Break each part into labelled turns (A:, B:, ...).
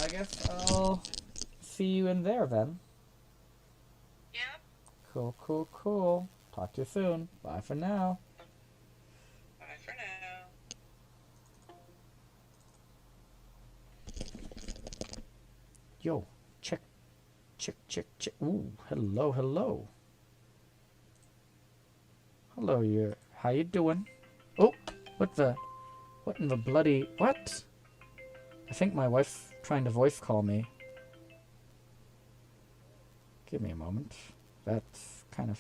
A: I guess I'll see you in there then.
B: Yep.
A: Cool, cool, cool. Talk to you soon. Bye for now.
B: Bye for now.
A: Yo, check, check, check, check. Ooh, hello, hello. Hello, you. How you doing? Oh, what in the bloody, what? I think my wife's trying to voice call me. Give me a moment. That's kind of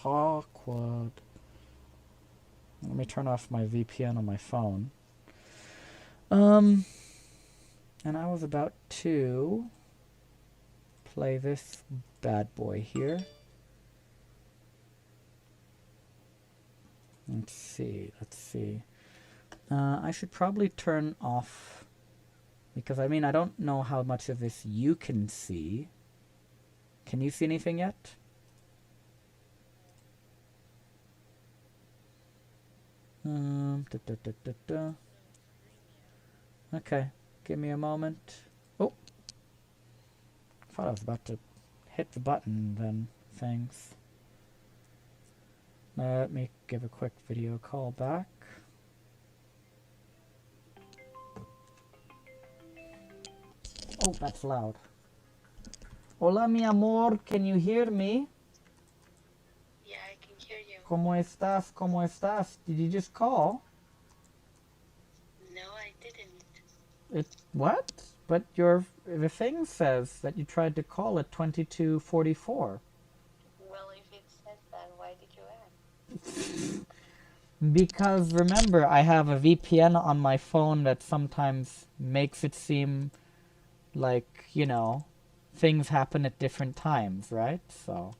A: awkward. Let me turn off my VPN on my phone. And I was about to play this bad boy here. Let's see, let's see. I should probably turn off, because I mean, I don't know how much of this you can see. Can you see anything yet? Okay, give me a moment. Oh, I thought I was about to hit the button then. Thanks. Let me give a quick video call back. Oh, that's loud. Hola, mi amor, can you hear me?
B: Yeah, I can hear you.
A: ¿Cómo estás? ¿Cómo estás? Did you just call?
B: No, I didn't.
A: What? But the thing says that you tried to call at 2244.
B: Well, if it says that, why did you ask?
A: Because remember, I have a VPN on my phone that sometimes makes it seem like, you know, things happen at different times, right? So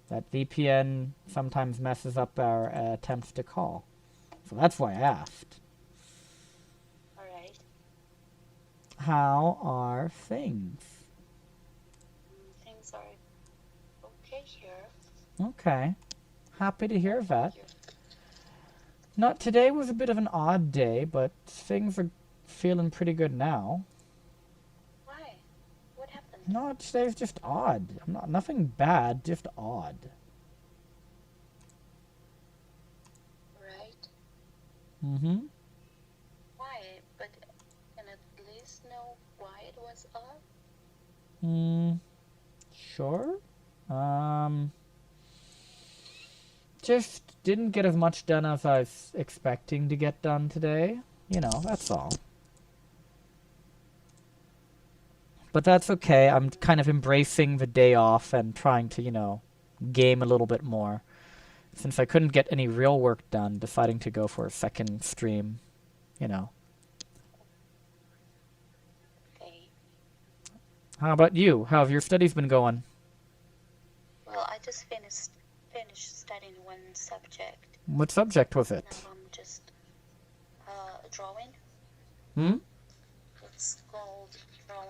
A: that VPN sometimes messes up our attempts to call. So that's why I asked.
B: Alright.
A: How are things?
B: Things are okay here.
A: Okay. Happy to hear that.
B: You.
A: Not today was a bit of an odd day, but things are feeling pretty good now.
B: Why? What happened?
A: No, today's just odd. Nothing bad, just odd.
B: Right?
A: Mm-hmm.
B: Why? But can at least know why it was off?
A: Sure. Just didn't get as much done as I was expecting to get done today. You know, that's all. But that's okay. I'm kind of embracing the day off and trying to, you know, game a little bit more. Since I couldn't get any real work done, deciding to go for a second stream, you know.
B: Okay.
A: How about you? How have your studies been going?
B: Well, I just finished studying one subject.
A: What subject was it?
B: Now I'm just drawing.
A: Hmm?
B: It's called drawing.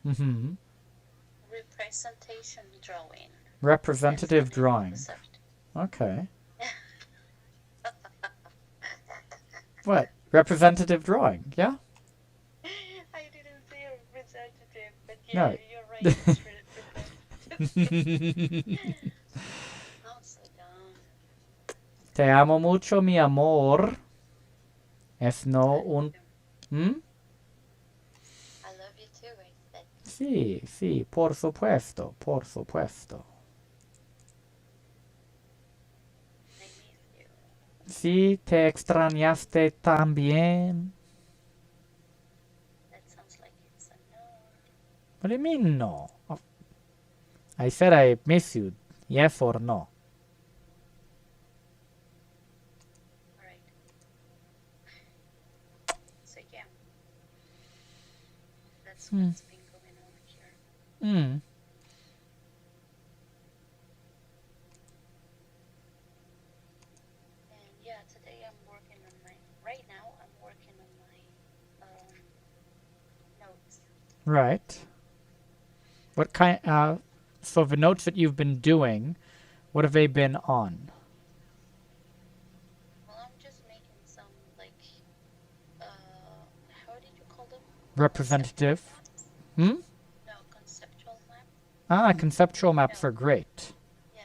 A: Mm-hmm.
B: Representation drawing.
A: Representative
B: That's the name of
A: drawing.
B: the subject.
A: Okay. What? Representative drawing, yeah?
B: I didn't say representative, but yeah,
A: No.
B: you're right. It's representative. I'm so dumb.
A: Te amo mucho, mi amor. Es no
B: I
A: un...
B: love
A: Hmm?
B: you too, I said.
A: Sí, sí, por supuesto, por supuesto.
B: I miss you.
A: Sí, te extrañaste también.
B: That sounds like it's a no.
A: What do you mean, no? I said I miss you. Yes or no?
B: Alright. So yeah. That's what's been going on here.
A: Hmm.
B: And yeah, today I'm working on my... Right now, I'm working on my notes.
A: Right. What kind... so the notes that you've been doing, what have they been on?
B: Well, I'm just making some, like, Conceptual
A: representative.
B: maps?
A: Hmm?
B: No, conceptual map?
A: Ah, conceptual maps
B: No.
A: are great.
B: Yeah.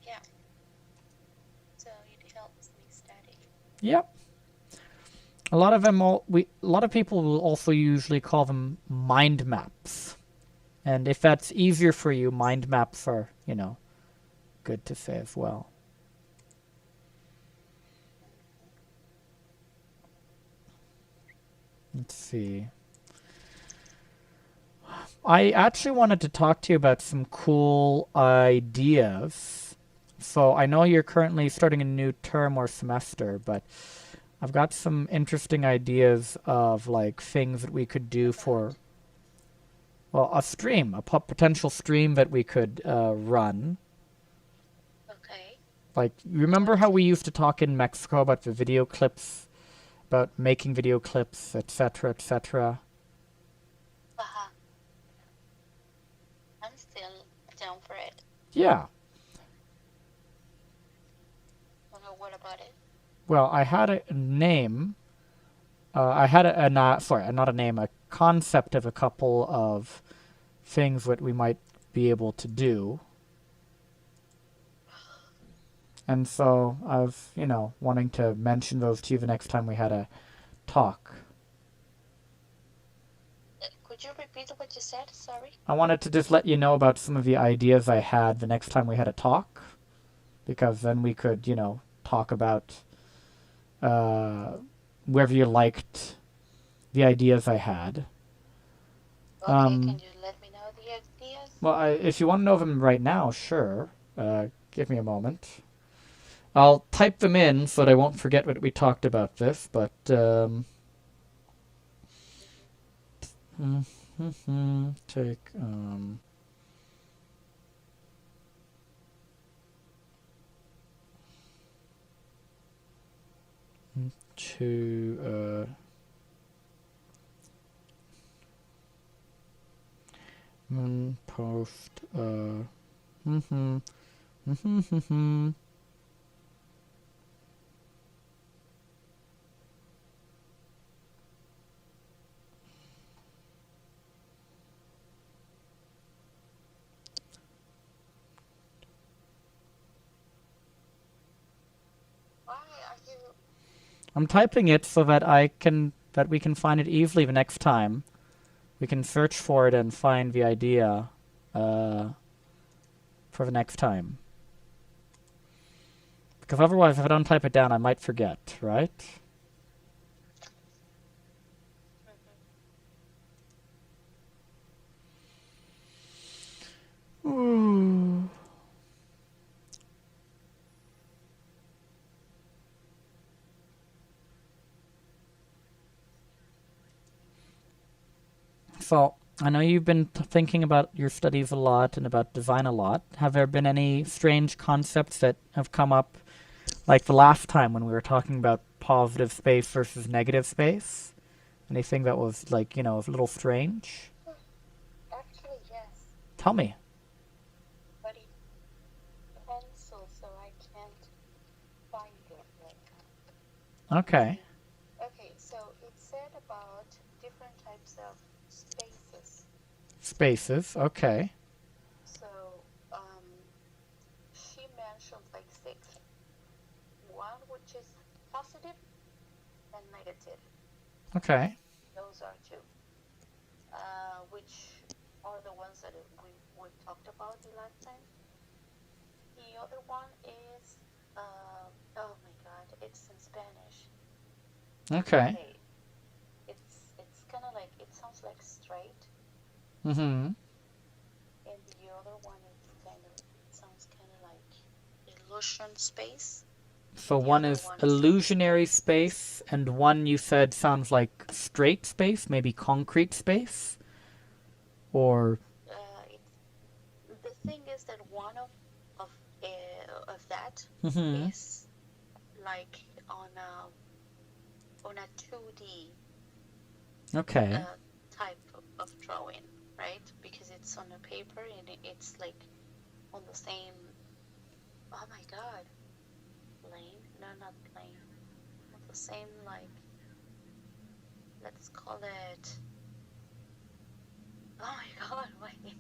B: Yeah. So it helps me study.
A: Yep. A lot of them, a lot of people will also usually call them mind maps. And if that's easier for you, mind maps are, good to say as well. Let's see. I actually wanted to talk to you about some cool ideas. So I know you're currently starting a new term or semester, but I've got some interesting ideas of like things that we could do for,
B: About?
A: well, a stream, a potential stream that we could run.
B: Okay.
A: Like, remember
B: What
A: how
B: is
A: we
B: it?
A: used to talk in Mexico about the video clips, about making video clips, etc., etc.?
B: Haha. I'm still down for it.
A: Yeah.
B: What about it?
A: Well, I had a name. I had sorry, not a name, a concept of a couple of things that we might be able to do. And so I was, wanting to mention those to you the next time we had a talk.
B: Could you repeat what you said? Sorry.
A: I wanted to just let you know about some of the ideas I had the next time we had a talk, because then we could, talk about whether you liked the ideas I had.
B: Okay, can you let me know the ideas?
A: Well, if you want to know them right now, sure. Give me a moment. I'll type them in so that I won't forget what we talked about this, but take to post
B: Why are you?
A: I'm typing it so that we can find it easily the next time. We can search for it and find the idea for the next time. Because otherwise, if I don't type it down, I might forget, right? Ooh. So, I know you've been thinking about your studies a lot and about design a lot. Have there been any strange concepts that have come up, like the last time when we were talking about positive space versus negative space? Anything that was like, a little strange?
B: Actually, yes,
A: Tell me.
B: but it pencil, so I can't find it right now.
A: Okay.
B: Okay, so it said about different types of spaces.
A: Spaces. Okay.
B: So, she mentioned like six. One which is positive and negative.
A: Okay.
B: Those are two. Which are the ones that we talked about the last time. The other one is, oh my god, it's in Spanish.
A: Okay.
B: Okay, it's kind of like, it sounds like straight,
A: Mm-hmm.
B: and the other one is it sounds kind of like illusion space.
A: So
B: The
A: one
B: other
A: is
B: one
A: illusionary space, and one you said sounds like straight space, maybe concrete space, or
B: the thing is that one of that
A: mm-hmm.
B: is like on a 2D
A: Okay.
B: type of drawing, right? Because it's on a paper and it's like on the same. Oh my god, plane? No, not plane. On the same like let's call it. Oh my God, my English.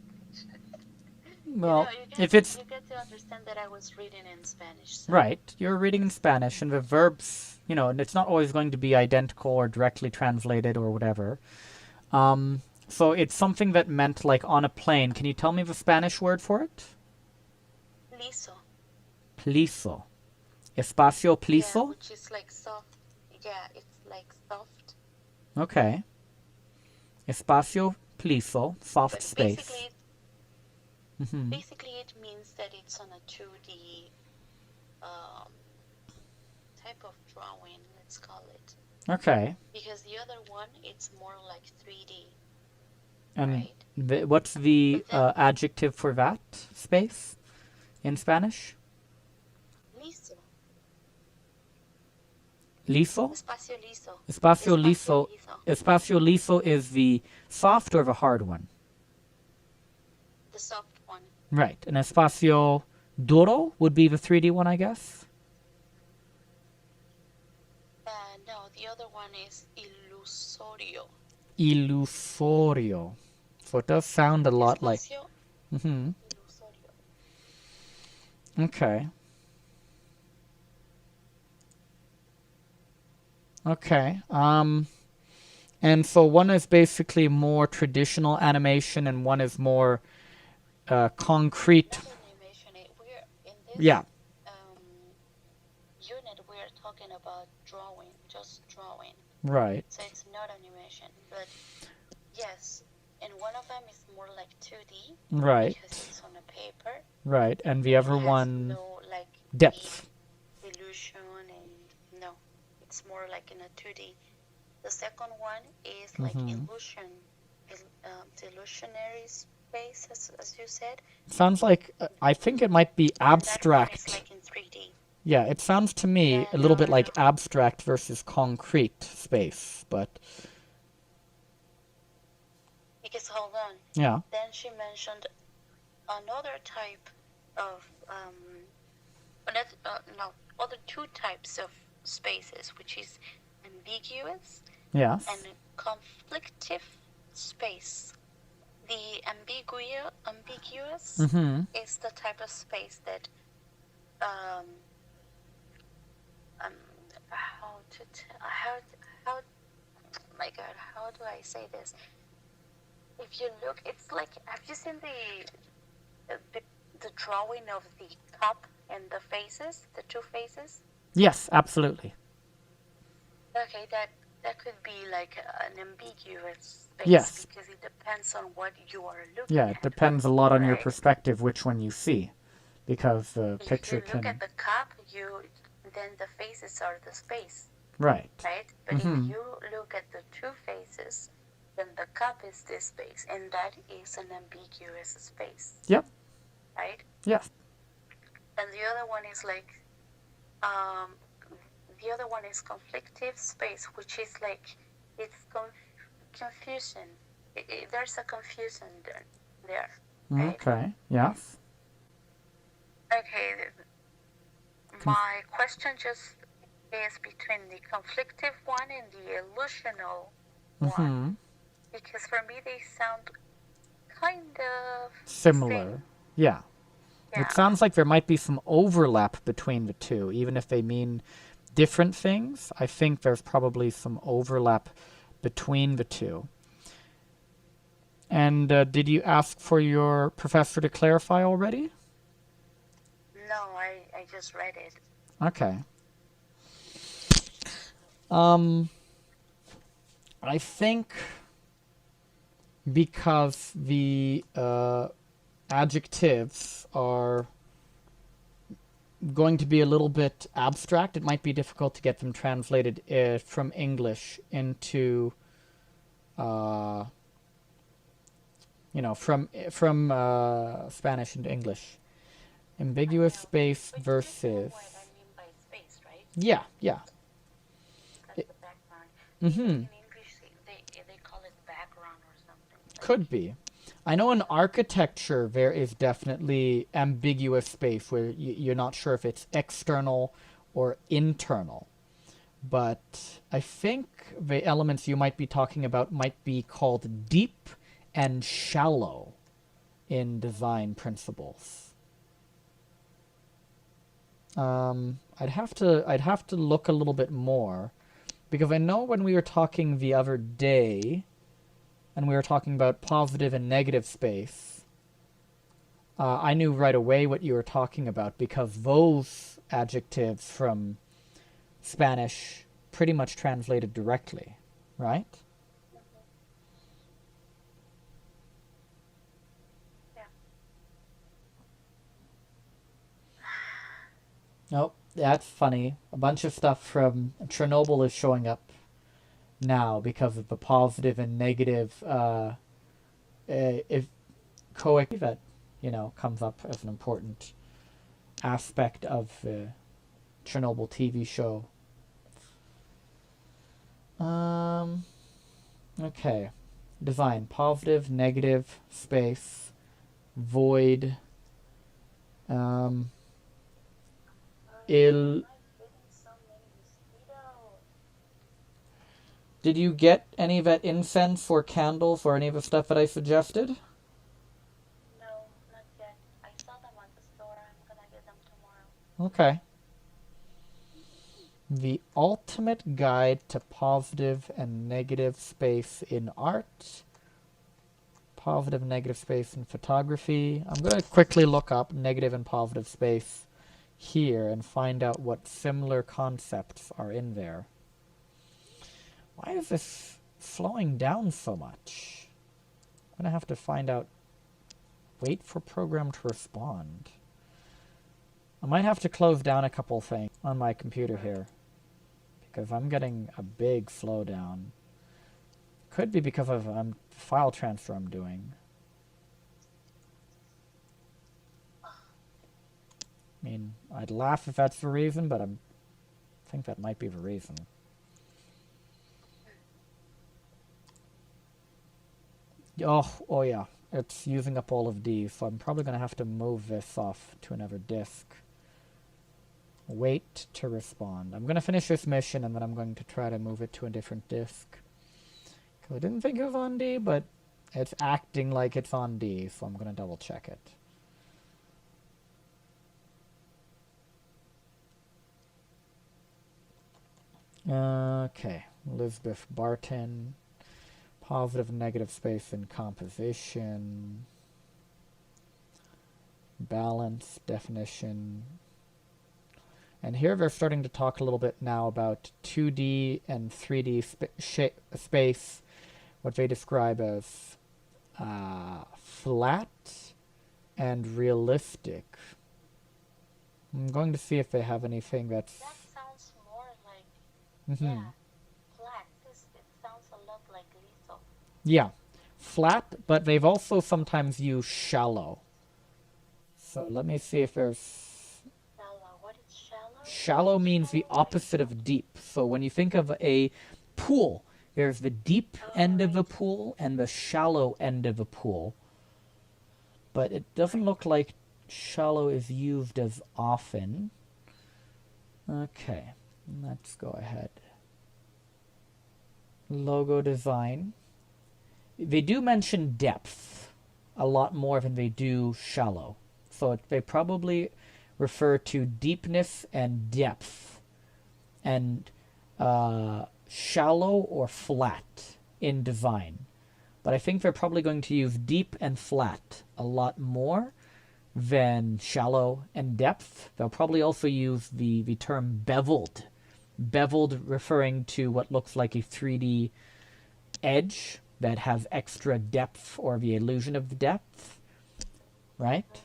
A: Well,
B: you get to understand that I was reading in Spanish. So.
A: Right, you're reading in Spanish, and the verbs, it's not always going to be identical or directly translated or whatever. So it's something that meant like on a plane. Can you tell me the Spanish word for it?
B: Liso.
A: Pliso. Espacio pliso?
B: Yeah, which is like soft. Yeah, it's like soft.
A: Okay. Espacio pliso, soft
B: But
A: space.
B: Basically, it means that it's on a 2D type of drawing, let's call it.
A: Okay.
B: Because the other one, it's more like 3D.
A: And
B: right?
A: What's the adjective for that space in Spanish?
B: Liso.
A: Liso?
B: Espacio liso.
A: Espacio liso. Espacio liso is the soft or the hard one?
B: The soft one.
A: Right. And espacio duro would be the 3D one, I guess?
B: No, the other one is ilusorio.
A: Ilusorio. So it does sound a lot like...
B: Ilusorio.
A: Okay. Okay. And so one is basically more traditional animation and one is more concrete.
B: Animation. In this
A: yeah.
B: Unit, we're talking about drawing, just drawing.
A: Right.
B: So it's not animation, but yes, and one of them is more like 2D.
A: Right.
B: Because it's on a paper.
A: Right, and the other one,
B: no, like,
A: depth.
B: Illusion, and no, it's more like in a 2D. The second one is like illusion, the illusionary space, as you said.
A: Sounds like, I think it might be abstract.
B: That one is like in 3D.
A: Yeah, it sounds to me a little bit like abstract versus concrete space, but...
B: Because, hold on.
A: Yeah.
B: Then she mentioned another type of, other two types of spaces, which is ambiguous
A: Yes.
B: and conflictive space. The ambiguous is the type of space that, my God, how do I say this? If you look, it's like, have you seen the drawing of the cup and the faces, the two faces?
A: Yes, absolutely.
B: Okay, that could be like an ambiguous space.
A: Yes.
B: Because it depends on what you are looking
A: Yeah,
B: at.
A: it depends a lot on your
B: right?
A: perspective which one you see, because the picture
B: If you look at the cup, then the faces are the space.
A: Right.
B: Right? But if you look at the two faces, then the cup is this space, and that is an ambiguous space.
A: Yep.
B: Right?
A: Yes.
B: And the other one is like, the other one is conflictive space, which is like, it's confusion. There's a confusion there. Right?
A: Okay, yes.
B: Okay, my question just is between the conflictive one and the illusional one. Because for me, they sound kind of
A: similar. Yeah. It sounds like there might be some overlap between the two, even if they mean different things. I think there's probably some overlap between the two. And did you ask for your professor to clarify already?
B: No, I just read it.
A: Okay. I think because the adjectives are going to be a little bit abstract, it might be difficult to get them translated from English into, from Spanish into English. Ambiguous space versus...
B: You know what I mean by space, right?
A: Yeah.
B: That's the background. In English, they call it background or something.
A: Could be. I know in architecture there is definitely ambiguous space where you're not sure if it's external or internal. but I think the elements you might be talking about might be called deep and shallow in design principles. I'd have to look a little bit more, because I know when we were talking the other day, and we were talking about positive and negative space, I knew right away what you were talking about, because those adjectives from Spanish pretty much translated directly, right? Oh, that's funny. A bunch of stuff from Chernobyl is showing up now because of the positive and negative if that, comes up as an important aspect of the Chernobyl TV show. Okay. Design. Positive, negative, space, void, Did you get any of that incense or candles or any of the stuff that I suggested?
B: No, not yet. I saw them at the store. I'm gonna get them tomorrow.
A: Okay. The Ultimate Guide to Positive and Negative Space in Art. Positive and negative space in photography. I'm going to quickly look up negative and positive space here and find out what similar concepts are in there. Why is this slowing down so much? I'm going to have to find out. Wait for program to respond. I might have to close down a couple things on my computer here, because I'm getting a big slowdown. Could be because of file transfer I'm doing. I mean, I'd laugh if that's the reason, but I think that might be the reason. Oh yeah, it's using up all of these, so I'm probably going to have to move this off to another disk. Wait to respond. I'm going to finish this mission, and then I'm going to try to move it to a different disk. I didn't think it was on D, but it's acting like it's on D, so I'm going to double check it. Okay, Elizabeth Barton. Positive and negative space in composition. Balance, definition. And here they're starting to talk a little bit now about 2D and 3D space, what they describe as flat and realistic. I'm going to see if they have anything that's...
B: That sounds more like...
A: Mm-hmm.
B: Flat. It sounds a lot like litho.
A: Yeah, flat, but they've also sometimes used shallow. So let me see if there's...
B: What is shallow?
A: Shallow means the opposite of deep. So when you think of a pool, there's the deep end of the pool and the shallow end of the pool. But it doesn't look like shallow is used as often. Okay, let's go ahead. Logo design. They do mention depth a lot more than they do shallow. So they probably refer to deepness and depth, and shallow or flat in design. But I think they're probably going to use deep and flat a lot more than shallow and depth. They'll probably also use the term beveled. Beveled referring to what looks like a 3D edge that has extra depth or the illusion of depth, right?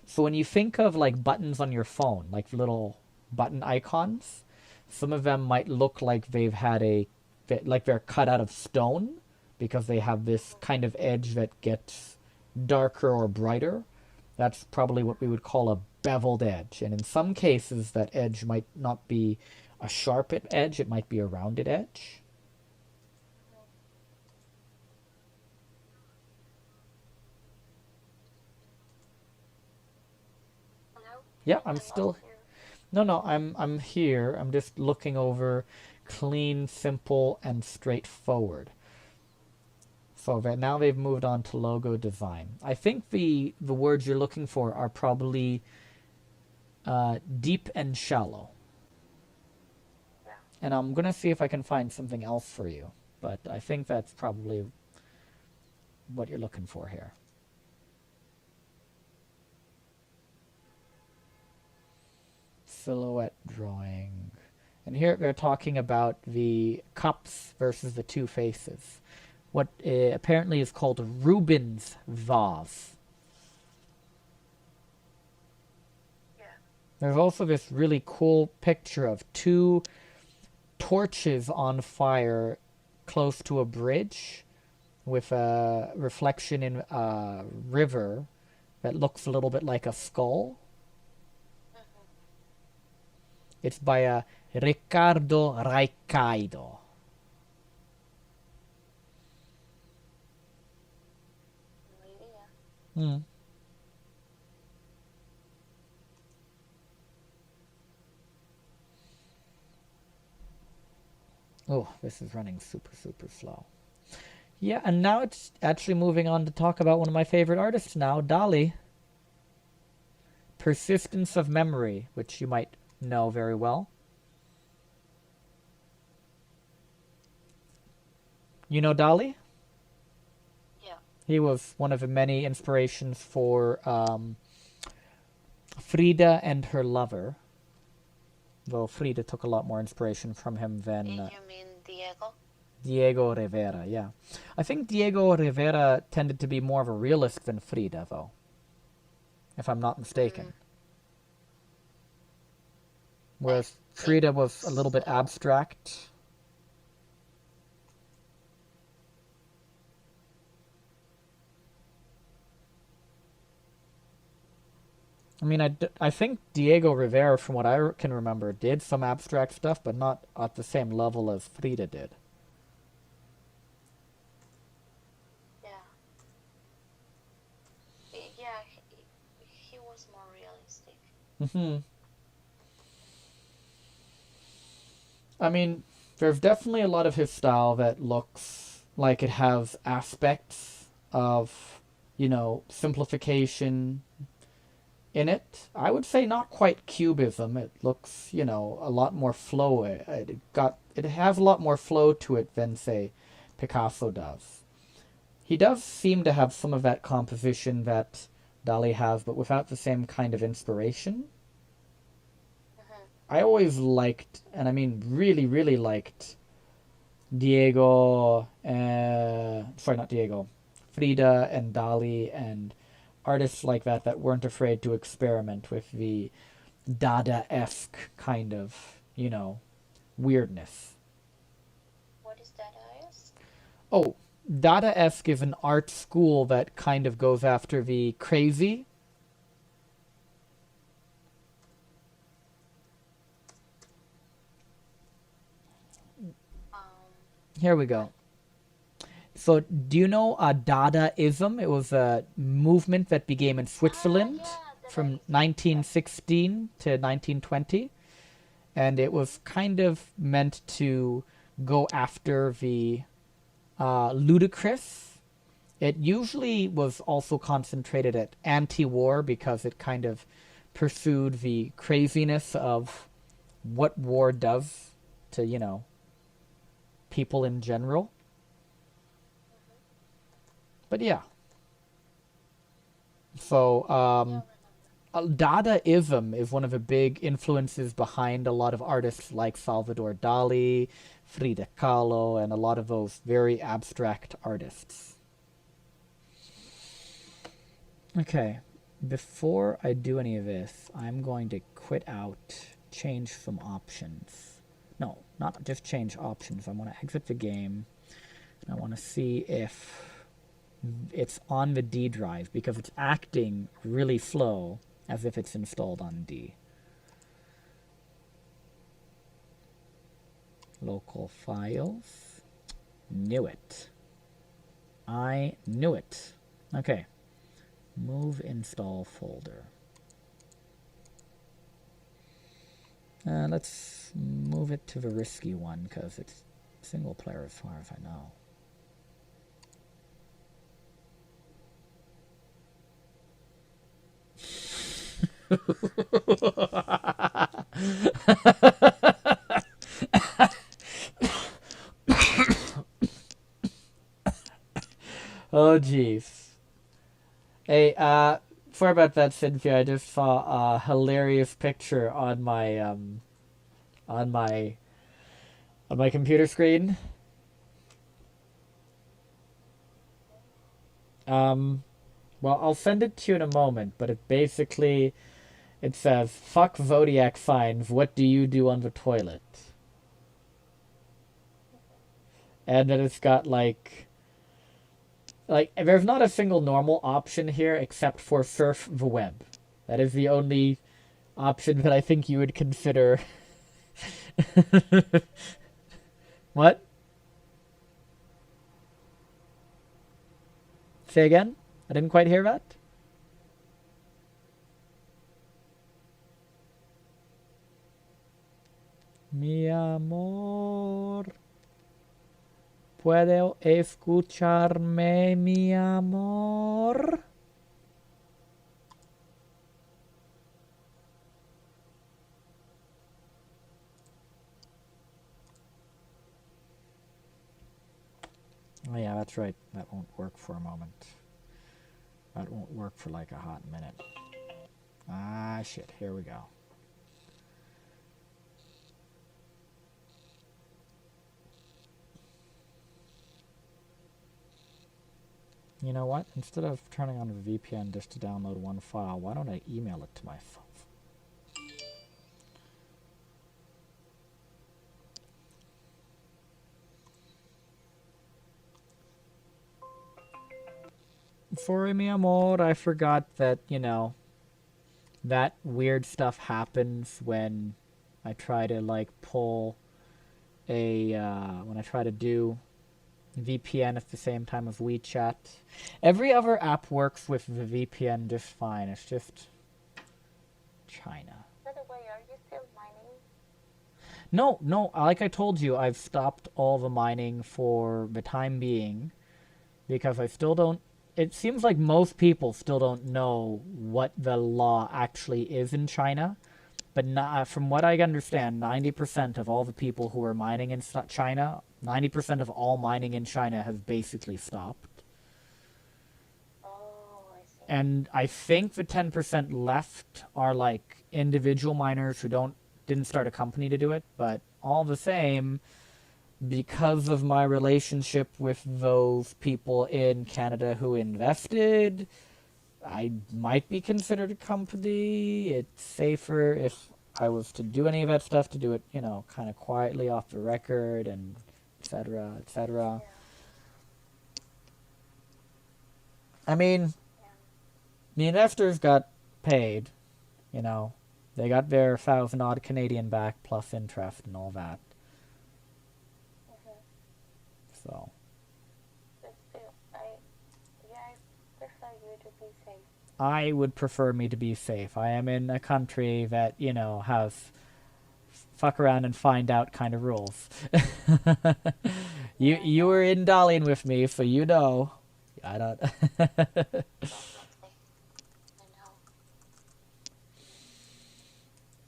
A: So when you think of like buttons on your phone, like little button icons, some of them might look like like they're cut out of stone, because they have this kind of edge that gets darker or brighter. That's probably what we would call a beveled edge. And in some cases, that edge might not be a sharp edge, it might be a rounded edge. Yeah, I'm still... No, I'm here. I'm just looking over, clean, simple, and straightforward. So that now they've moved on to logo design. I think the words you're looking for are probably deep and shallow.
B: Yeah.
A: And I'm going to see if I can find something else for you. But I think that's probably what you're looking for here. Silhouette drawing. And here they're talking about the cups versus the two faces. What apparently is called Rubens vase.
B: Yeah.
A: There's also this really cool picture of two torches on fire close to a bridge with a reflection in a river that looks a little bit like a skull.
B: Mm-hmm.
A: It's by Riccardo Raicaido.
B: Yeah.
A: Oh, this is running super, super slow. Yeah, and now it's actually moving on to talk about one of my favorite artists now, Dali. Persistence of Memory, which you might know very well. You know Dali?
B: Yeah.
A: He was one of the many inspirations for Frida and her lover. Though Frida took a lot more inspiration from him than
B: You mean Diego?
A: Diego Rivera, yeah. I think Diego Rivera tended to be more of a realist than Frida, though. If I'm not mistaken. Whereas Frida was a little bit abstract. I mean, I think Diego Rivera, from what I can remember, did some abstract stuff, but not at the same level as Frida did.
B: Yeah. Yeah, he was more realistic.
A: Mm-hmm. I mean, there's definitely a lot of his style that looks like it has aspects of, simplification in it. I would say not quite cubism. It looks, a lot more flow. It has a lot more flow to it than, say, Picasso does. He does seem to have some of that composition that Dali has, but without the same kind of inspiration. I always liked, and I mean really, really liked Diego, sorry, not Diego, Frida and Dali and artists like that weren't afraid to experiment with the Dada-esque kind of, weirdness.
B: What is Dada-esque?
A: Oh, Dada-esque is an art school that kind of goes after the crazy. Here we go. So, do you know Dadaism? It was a movement that began in Switzerland from 1916 to 1920. And it was kind of meant to go after the ludicrous. It usually was also concentrated at anti-war because it kind of pursued the craziness of what war does to, people in general. But yeah. So, Dadaism is one of the big influences behind a lot of artists like Salvador Dali, Frida Kahlo, and a lot of those very abstract artists. Okay, before I do any of this, I'm going to quit out, change some options. No, not just change options. I want to exit the game, and I want to see if it's on the D drive, because it's acting really slow as if it's installed on D. Local files. Knew it. I knew it. Okay. Move install folder. Let's move it to the risky one, because it's single player as far as I know. Oh, jeez. Hey, sorry about that, Cynthia. I just saw a hilarious picture on my, on my, on my computer screen. Well, I'll send it to you in a moment, but it says, fuck zodiac signs, what do you do on the toilet? And then it's got like, there's not a single normal option here except for surf the web. That is the only option that I think you would consider. What? Say again? I didn't quite hear that. Mi amor. ¿Puedo escucharme, mi amor? Oh yeah, that's right. That won't work for a moment. That won't work for like a hot minute. Ah, shit. Here we go. You know what? Instead of turning on a VPN just to download one file, why don't I email it to myself? Sorry, mi amor, I forgot that, you know, that weird stuff happens when I try to, like, pull a, when I try to do VPN at the same time as WeChat. Every other app works with the VPN just fine. It's just China.
B: By the way, are you still mining?
A: No, like I told you, I've stopped all the mining for the time being because I still don't. It seems like most people still don't know what the law actually is in China. But from what I understand, 90% of all the people who are mining in China, 90% of all mining in China has basically stopped.
B: Oh, I see.
A: And I think the 10% left are like individual miners who didn't start a company to do it, but all the same, because of my relationship with those people in Canada who invested, I might be considered a company. It's safer if I was to do any of that stuff to do it, you know, kind of quietly off the record and etc. etc.
B: Yeah.
A: I mean,
B: Yeah.
A: the investors got paid, you know. They got their 1,000 odd Canadian back plus interest and all that. So.
B: But still, I prefer you to be safe.
A: I would prefer me to be safe. I am in a country that, you know, has fuck around and find out kind of rules. You were in Darling with me, so you know. I don't.
B: I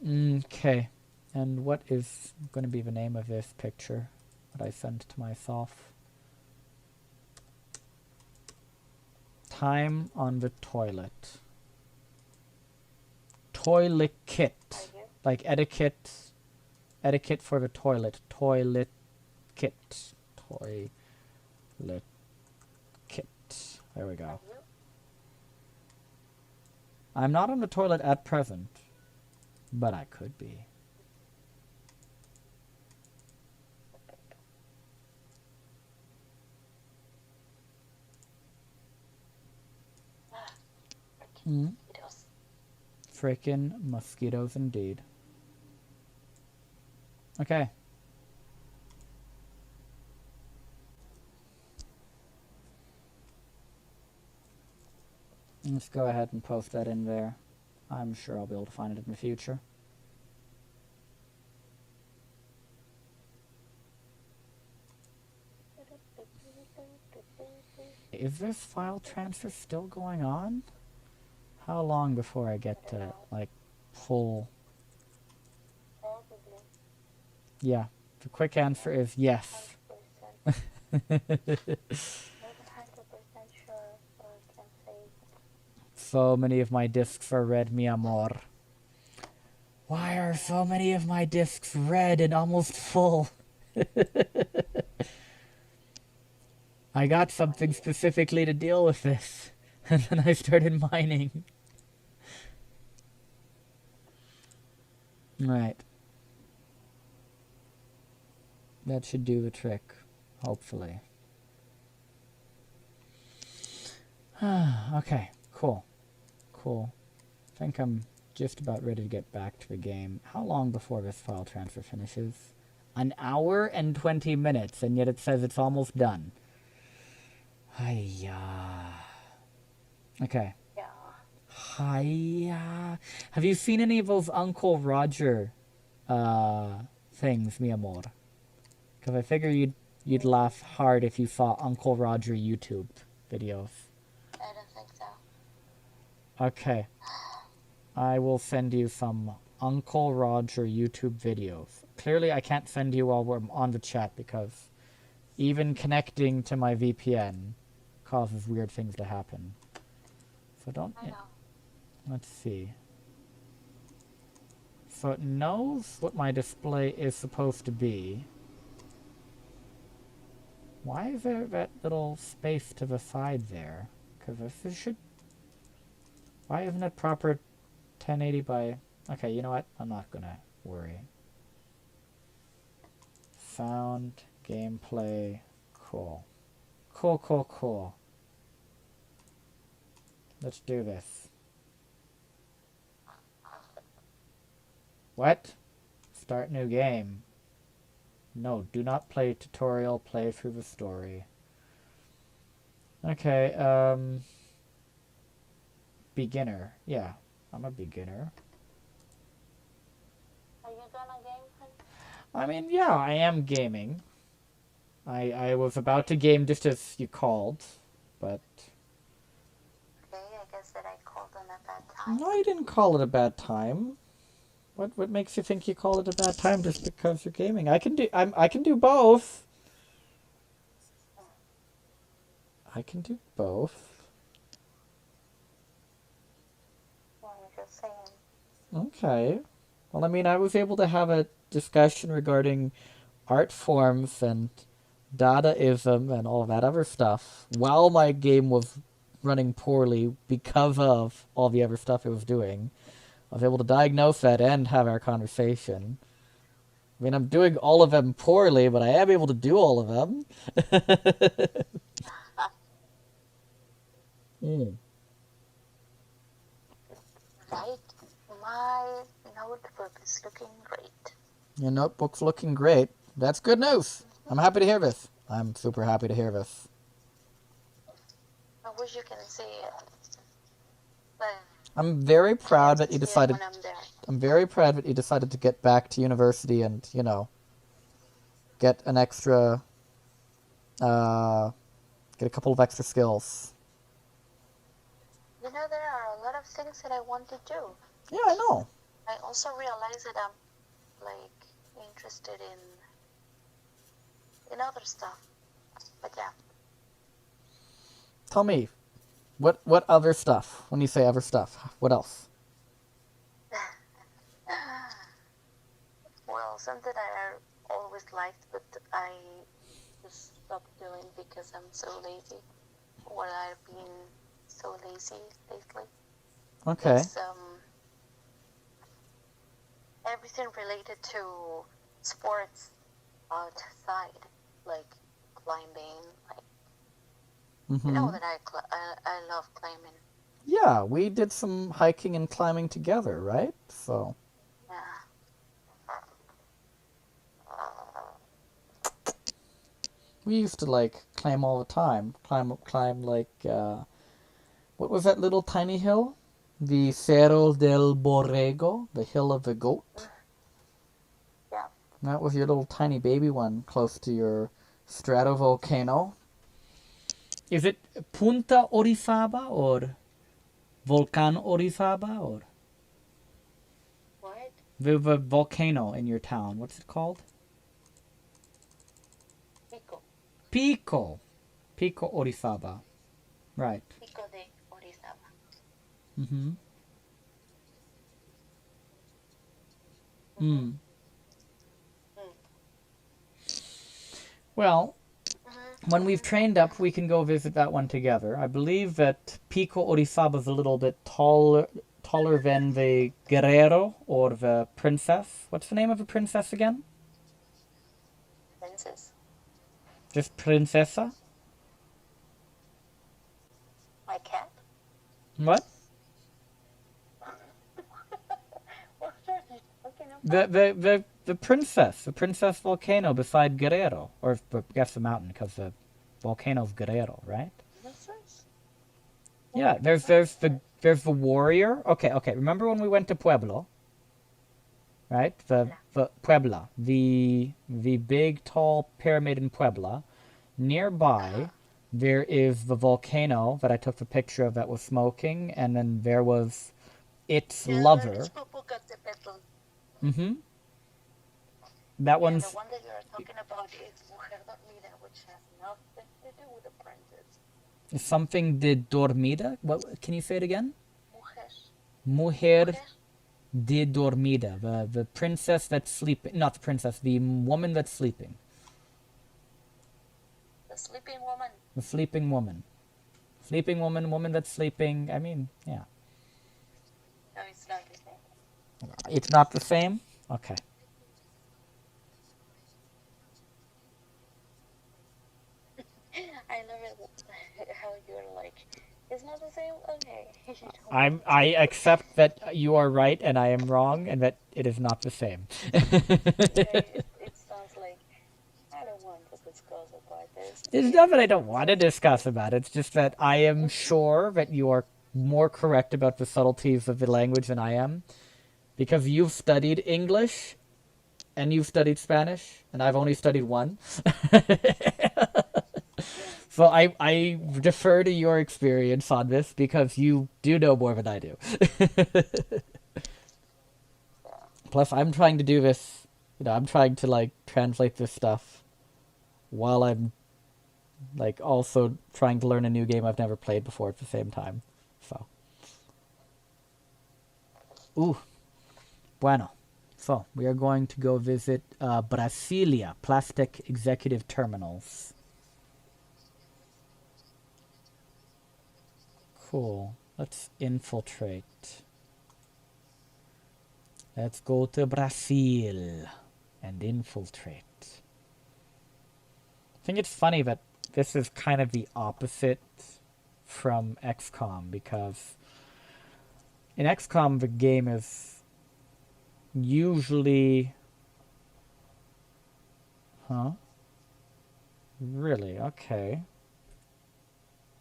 B: know.
A: Okay. And what is going to be the name of this picture that I sent to myself? Time on the toilet. Toilet kit. Like etiquette. Etiquette for the toilet. Toilet kit. Toilet kit. There we go. I'm not on the toilet at present, but I could be. Frickin' mosquitoes indeed. Okay. Let's go ahead and post that in there. I'm sure I'll be able to find it in the future. Is this file transfer still going on? How long before I get to, like, full...
B: Probably.
A: Yeah, the quick answer is yes.
B: 100%. Not 100% sure, so I can't say.
A: So many of my discs are red, mi amor. Why are so many of my discs red and almost full? I got something specifically to deal with this, and then I started mining. Right. That should do the trick, hopefully. Okay, cool. Cool. I think I'm just about ready to get back to the game. How long before this file transfer finishes? An hour and 20 minutes, and yet it says it's almost done. Hiya. Okay.
B: Yeah.
A: Hiya. Have you seen any of those Uncle Roger things, mi amor? Because I figure you'd laugh hard if you saw Uncle Roger YouTube videos.
B: I don't think so.
A: Okay. I will send you some Uncle Roger YouTube videos. Clearly, I can't send you while we're on the chat because even connecting to my VPN causes weird things to happen. So don't...
B: I know.
A: Let's see. So it knows what my display is supposed to be. Why is there that little space to the side there? Because this should... Why isn't it proper 1080 by... Okay, you know what? I'm not gonna worry. Sound, gameplay, cool. Cool, cool, cool. Let's do this. What? Start new game. No, do not play tutorial, play through the story. Okay, beginner. Yeah, I'm a beginner.
B: Are you gonna game, hun?
A: I mean, yeah, I am gaming. I was about to game just as you called, but...
B: Okay, I guess that I called on a bad time.
A: No, you didn't call it a bad time. What makes you think you called it a bad time just because you're gaming? I can do both. I can do both.
B: Well, I'm just saying.
A: Okay. Well, I mean, I was able to have a discussion regarding art forms and Dadaism and all that other stuff while my game was running poorly because of all the other stuff it was doing. I was able to diagnose that and have our conversation. I mean, I'm doing all of them poorly, but I am able to do all of them.
B: Right? My notebook is looking great.
A: Your notebook's looking great. That's good news. I'm happy to hear this. I'm super happy to hear this.
B: I wish you can see it. But
A: I'm very proud that you
B: see it
A: decided...
B: when I'm there.
A: I'm very proud that you decided to get back to university and, you know, get an extra... get a couple of extra skills.
B: You know, there are a lot of things that I want to do.
A: Yeah, I know.
B: I also realize that I'm, like, interested in other stuff. But yeah.
A: Tell me, what other stuff? When you say other stuff, what else?
B: Well, something I always liked, but I just stopped doing because I'm so lazy. Or I've been so lazy lately.
A: Okay.
B: It's, everything related to sports outside, like climbing. Like, you know that I love climbing.
A: Yeah, we did some hiking and climbing together, right? So.
B: Yeah.
A: We used to, like, climb all the time. Climb like, what was that little tiny hill? The Cerro del Borrego, the Hill of the Goat.
B: Yeah.
A: That was your little tiny baby one close to your Stratovolcano. Is it Punta Orizaba or Volcan Orizaba or
B: What?
A: the volcano in your town? What's it called?
B: Pico.
A: Pico. Pico Orizaba. Right.
B: Pico de Orizaba.
A: Mm-hmm. Mm. Well, when we've trained up, we can go visit that one together. I believe that Pico Orizaba is a little bit taller than the Guerrero or the Princess. What's the name of the princess again?
B: Princess.
A: Just Princesa?
B: My cat?
A: What?
B: What are you talking about?
A: The princess volcano beside Guerrero, or I guess the mountain, because the volcano's Guerrero, right?
B: Princess?
A: Yeah, there's the warrior. Okay. Remember when we went to Pueblo, right? The Puebla, the big tall pyramid in Puebla. Nearby, there is the volcano that I took the picture of that was smoking, and then there was its lover. Mm-hmm. That one's...
B: The one that you're talking about is Mujer Dormida, which has nothing to do with the princess.
A: Something de dormida? What? Can you say it again?
B: Mujer.
A: Mujer de dormida. The princess that's sleeping. Not the princess, the woman that's sleeping.
B: The sleeping woman.
A: The sleeping woman. Sleeping woman that's sleeping. I mean, yeah.
B: No, it's not the same.
A: It's not the same? Okay.
B: I love it how you're like, it's not the same? Okay.
A: I accept that you are right and I am wrong and that it is not the same.
B: It sounds like I don't want to discuss about this.
A: It's not that I don't want to discuss about it. It's just that I am sure that you are more correct about the subtleties of the language than I am. Because you've studied English and you've studied Spanish and I've only studied one. So I defer to your experience on this because you do know more than I do. Plus, I'm trying to do this, I'm trying to, like, translate this stuff while I'm, like, also trying to learn a new game I've never played before at the same time. So. Ooh. Bueno. So, we are going to go visit Brasilia, Plastic Executive Terminals. Cool. Let's infiltrate. Let's go to Brazil and infiltrate. I think it's funny that this is kind of the opposite from XCOM, because in XCOM the game is usually... Huh? Really? Okay.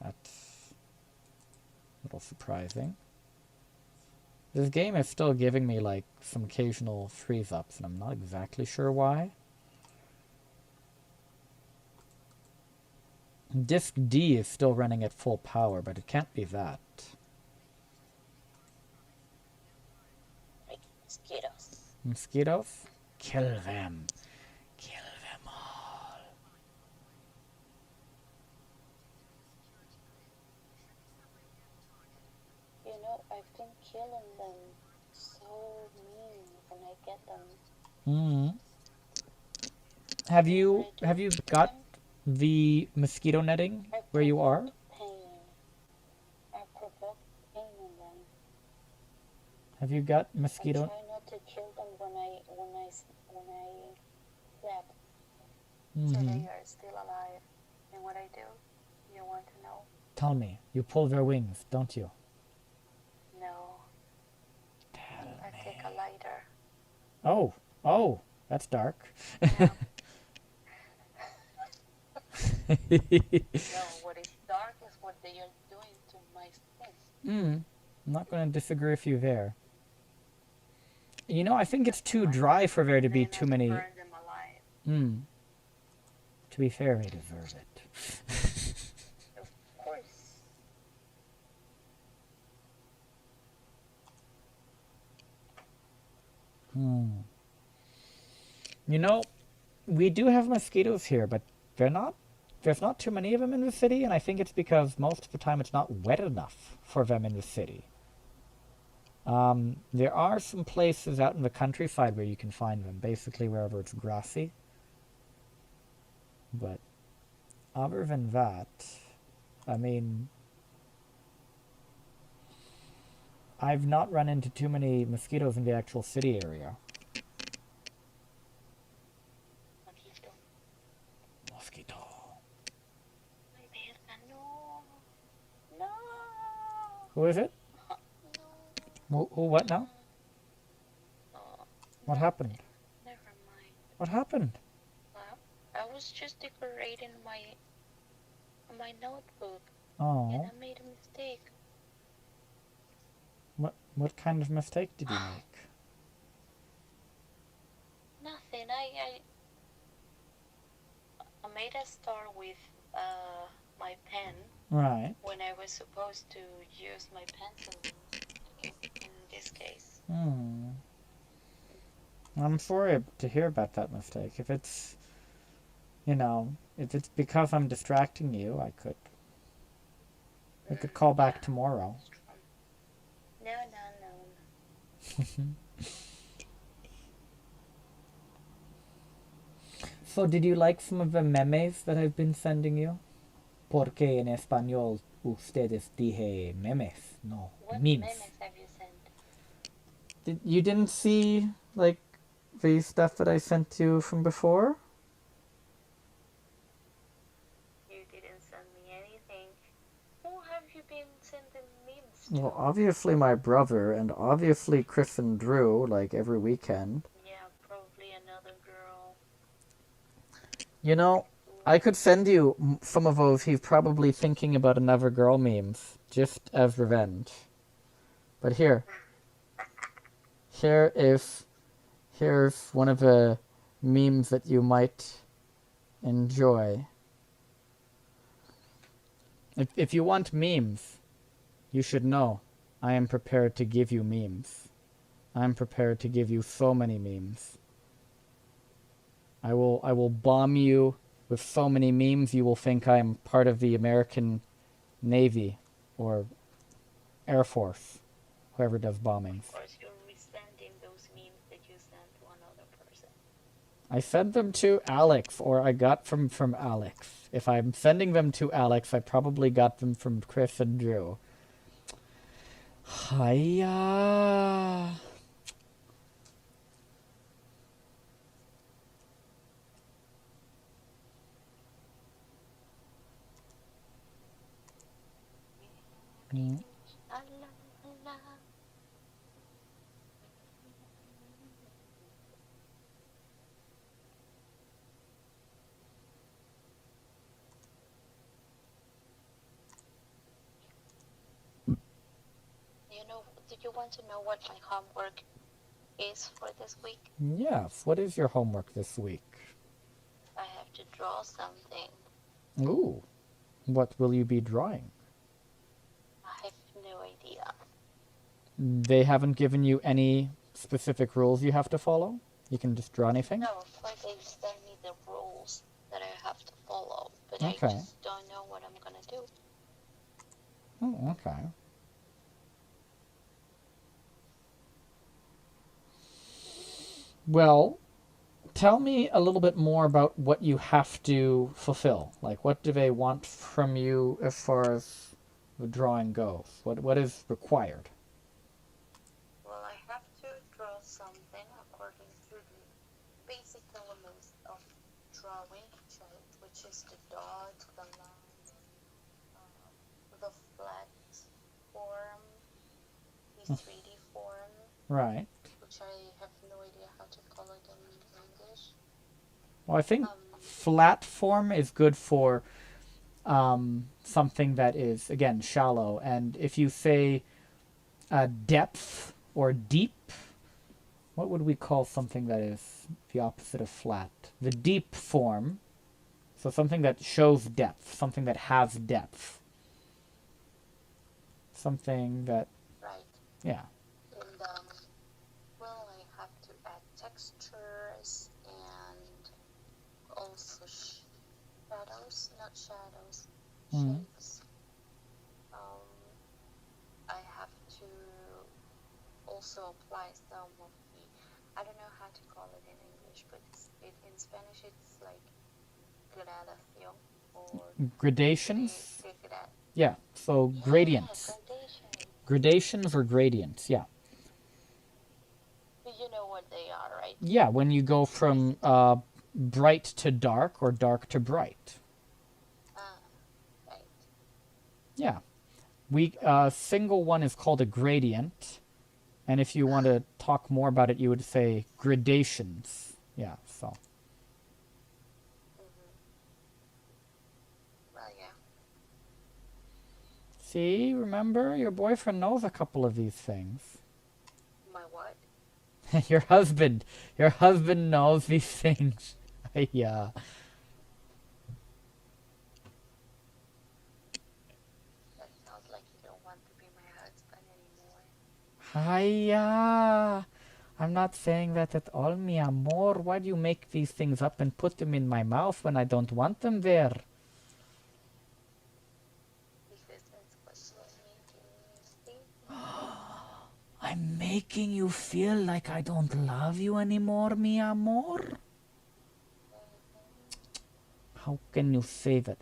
A: That's a little surprising. This game is still giving me, like, some occasional freeze-ups, and I'm not exactly sure why. Disk D is still running at full power, but it can't be that.
B: Like mosquitoes.
A: Mosquitoes? Kill them. Kill them all.
B: You know, I've been killing them so mean when I get them.
A: Have you got the mosquito netting where you are?
B: I provoke pain in them.
A: Have you got
B: I
A: mosquito?
B: try not to kill them when I slept, so they are still alive. And what I do, you want to know?
A: Tell me. You pull their wings, don't you?
B: No.
A: Tell
B: I
A: me.
B: take a lighter.
A: Oh, that's dark.
B: Yeah. No, what is dark is what they are doing to my skin.
A: I'm not going to disagree with you there. You know, I think it's too dry for there to be too many...
B: Burn them alive.
A: To be fair, they deserve it.
B: Of course.
A: You know, we do have mosquitoes here, but there's not too many of them in the city, and I think it's because most of the time it's not wet enough for them in the city. There are some places out in the countryside where you can find them, basically wherever it's grassy. But other than that, I mean, I've not run into too many mosquitoes in the actual city area. Mosquito.
B: No.
A: Who is it?
B: No.
A: Who what now? What happened?
B: Never mind.
A: What happened?
B: Well, I was just decorating my notebook,
A: Oh.
B: and I made a mistake.
A: What kind of mistake did you make?
B: Nothing. I made a star with my pen.
A: Right.
B: When I was supposed to use my pencil in this case.
A: I'm sorry to hear about that mistake. If it's, if it's because I'm distracting you, I could call back tomorrow.
B: No.
A: So, did you like some of the memes that I've been sending you? Porque en español ustedes dije memes, no,
B: What
A: memes.
B: memes have you sent?
A: You didn't see, like, the stuff that I sent you from before?
B: You didn't send me anything. Who have you been sending memes to?
A: Well, obviously my brother, and obviously Chris and Drew, like, every weekend.
B: Yeah, probably another girl.
A: You know, I could send you some of those he's probably thinking about another girl memes, just as revenge. But here's one of the memes that you might enjoy. If you want memes, you should know I am prepared to give you memes. I'm prepared to give you so many memes. I will bomb you with so many memes you will think I'm part of the American Navy or Air Force, whoever does bombings.
B: Of course, you're resending those memes that you sent to another person.
A: I sent them to Alex, or I got them from Alex. If I'm sending them to Alex, I probably got them from Chris and Drew. Hiya.
B: La, la, la. Did you want to know what my homework is for this week?
A: Yes, what is your homework this week?
B: I have to draw something.
A: Ooh, what will you be drawing?
B: I have no idea.
A: They haven't given you any specific rules you have to follow? You can just draw anything?
B: No, but they send me the rules that I have to follow, but
A: Okay.
B: I just don't know what I'm gonna do.
A: Oh, okay. Well, tell me a little bit more about what you have to fulfill. Like, what do they want from you as far as the drawing goes? What is required?
B: Well, I have to draw something according to the basic elements of drawing, which is the dot, the line, the flat form, the 3D form.
A: Right.
B: Which I have no idea how to call it in English.
A: Well, I think flat form is good for something that is, again, shallow. And if you say depth or deep, what would we call something that is the opposite of flat? The deep form. So something that shows depth, something that has depth. Something that,
B: Right.
A: yeah.
B: And well, I have to add textures and also shadows, not shadows, shapes. I have to also apply some of the, I don't know how to call it in English, but in Spanish it's like gradación or
A: Gradations? Yeah, so gradients.
B: Gradation.
A: Gradations or gradients, yeah.
B: You know what they are, right?
A: Yeah, when you go from bright to dark or dark to bright.
B: Right.
A: Yeah. Single one is called a gradient. And if you want to talk more about it, you would say gradations. Yeah, so.
B: Well, yeah.
A: See, remember, your boyfriend knows a couple of these things.
B: My what?
A: Your husband knows these things. Yeah.
B: That sounds like you don't want to be my husband anymore.
A: Hiya. I'm not saying that at all, mi amor. Why do you make these things up and put them in my mouth when I don't want them there?
B: Because that's what you're making me think.
A: I'm making you feel like I don't love you anymore, mi amor? How can you say that?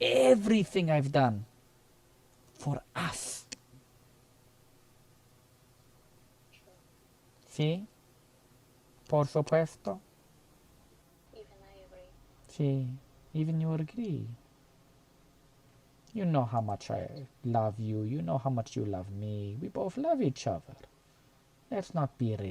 A: Everything I've done for us. Sí? Por supuesto.
B: Even I agree.
A: Sí. Even you agree. You know how much I love you. You know how much you love me. We both love each other. Let's not be